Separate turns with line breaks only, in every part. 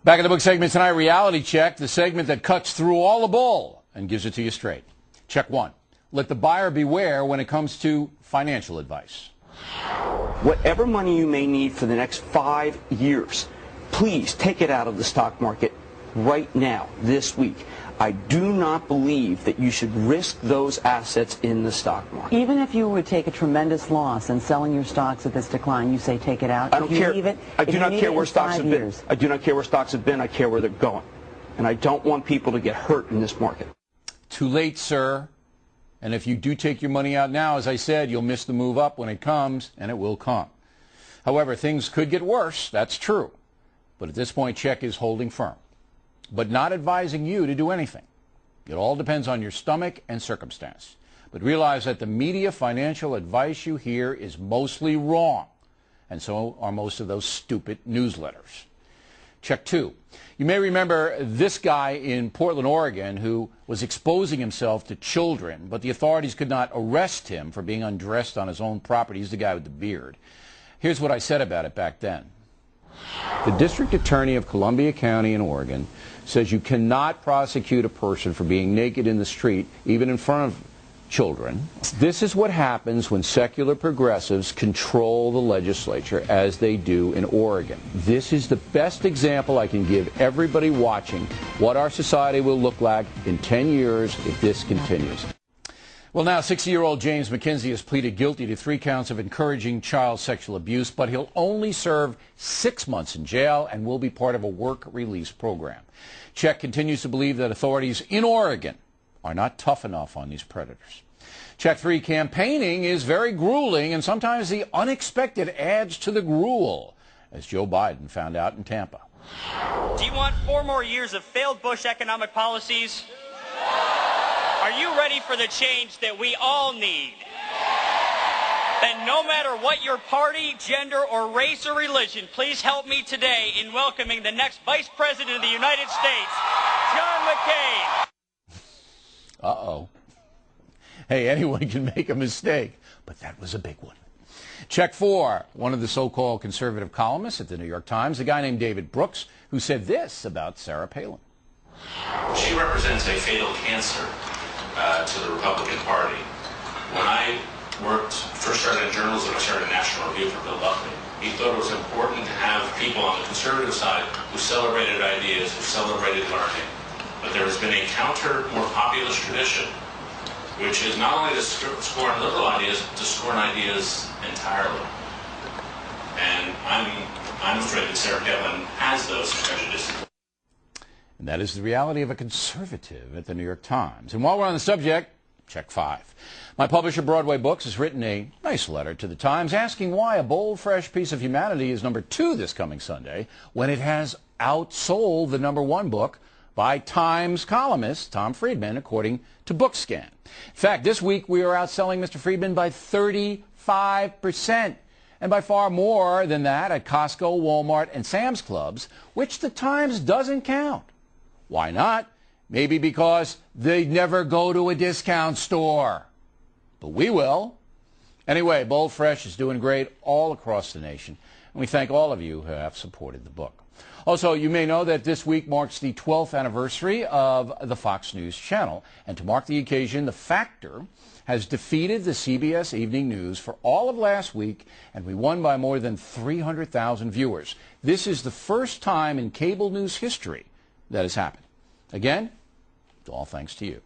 Back in the book segment tonight, Reality Check, the segment that cuts through all the bull and gives it to you straight. Check one. Let the buyer beware when it comes to financial advice.
Whatever money you may need for the next 5 years, please take it out of the stock market right now, this week. I do not believe that you should risk those assets in the stock market.
Even if you would take a tremendous loss and selling your stocks at this decline, you say take it out?
I don't care. I do not care where stocks have been. I do not care where stocks have been. I care where they're going. And I don't want people to get hurt in this market.
Too late, sir. And if you do take your money out now, as I said, you'll miss the move up when it comes, and it will come. However, things could get worse. That's true. But at this point, Check is holding firm, but not advising you to do anything. It all depends on your stomach and circumstance. But realize that the media financial advice you hear is mostly wrong, and so are most of those stupid newsletters. Check two. You may remember this guy in Portland, Oregon, who was exposing himself to children, but the authorities could not arrest him for being undressed on his own property. He's the guy with the beard. Here's what I said about it back then. The district attorney of Columbia County in Oregon says you cannot prosecute a person for being naked in the street, even in front of children. This is what happens when secular progressives control the legislature, as they do in Oregon. This is the best example I can give everybody watching what our society will look like in 10 years if this continues. Well, now 60-year-old James McKenzie has pleaded guilty to 3 counts of encouraging child sexual abuse, but he'll only serve 6 months in jail and will be part of a work release program. Check continues to believe that authorities in Oregon are not tough enough on these predators. Check 3, campaigning is very grueling, and sometimes the unexpected adds to the gruel, as Joe Biden found out in Tampa.
Do you want 4 more years of failed Bush economic policies? Are you ready for the change that we all need? Then no matter what your party, gender, or race or religion, please help me today in welcoming the next Vice President of the United States, John McCain.
Uh-oh. Hey, anyone can make a mistake, but that was a big one. Check 4, one of the so-called conservative columnists at the New York Times, a guy named David Brooks, who said this about Sarah Palin.
She represents a fatal cancer to the Republican Party. When I first started in journalism, I started a national review for Bill Buckley. He thought it was important to have people on the conservative side who celebrated ideas, who celebrated learning. But there has been a counter, more populist tradition, which is not only to scorn liberal ideas, but to scorn ideas entirely. And I'm afraid that Sarah Palin has those prejudices.
And that is the reality of a conservative at the New York Times. And while we're on the subject, check 5. My publisher, Broadway Books, has written a nice letter to the Times asking why A Bold, Fresh Piece of Humanity is number 2 this coming Sunday when it has outsold the number 1 book by Times columnist Tom Friedman, according to BookScan. In fact, this week we are outselling Mr. Friedman by 35%. And by far more than that at Costco, Walmart, and Sam's Clubs, which the Times doesn't count. Why not? Maybe because they never go to a discount store. But we will. Anyway, Bold Fresh is doing great all across the nation, and we thank all of you who have supported the book. Also, you may know that this week marks the 12th anniversary of the Fox News channel, and to mark the occasion, The Factor has defeated the CBS Evening News for all of last week, and we won by more than 300,000 viewers. This is the first time in cable news history that has happened. Again, it's all thanks to you.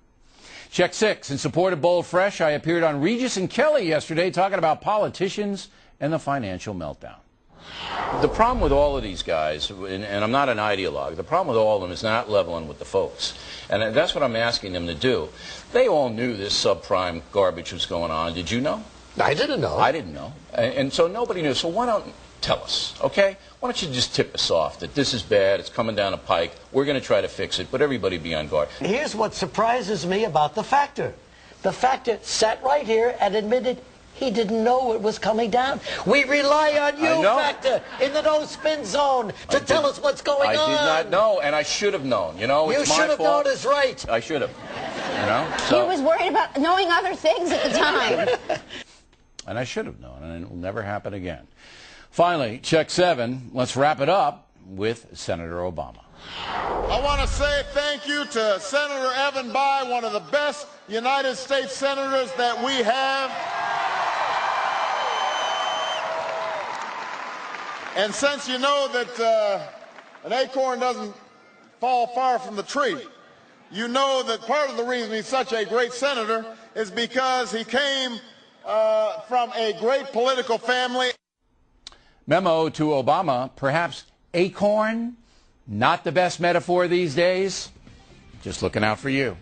Check 6. In support of Bold Fresh, I appeared on Regis and Kelly yesterday talking about politicians and the financial meltdown. The problem with all of these guys, and I'm not an ideologue, the problem with all of them is not leveling with the folks. And that's what I'm asking them to do. They all knew this subprime garbage was going on. Did you know?
I didn't know.
I didn't know. And so nobody knew. So why don't tell us, okay? Why don't you just tip us off that this is bad, it's coming down a pike, we're going to try to fix it, but everybody be on guard.
Here's what surprises me about The Factor. The Factor sat right here and admitted he didn't know it was coming down. We rely on you, Factor, in the no-spin zone to tell us what's going on.
I did not know, and I should have known. You know, it's my fault.
You should have known is right.
I should have. You know? So,
he was worried about knowing other things at the time.
And I should have known, and it will never happen again. Finally, check 7. Let's wrap it up with Senator Obama.
I want to say thank you to Senator Evan Bayh, one of the best United States senators that we have. And since you know that an acorn doesn't fall far from the tree, you know that part of the reason he's such a great senator is because he came from a great political family.
Memo to Obama, perhaps acorn, not the best metaphor these days. Just looking out for you.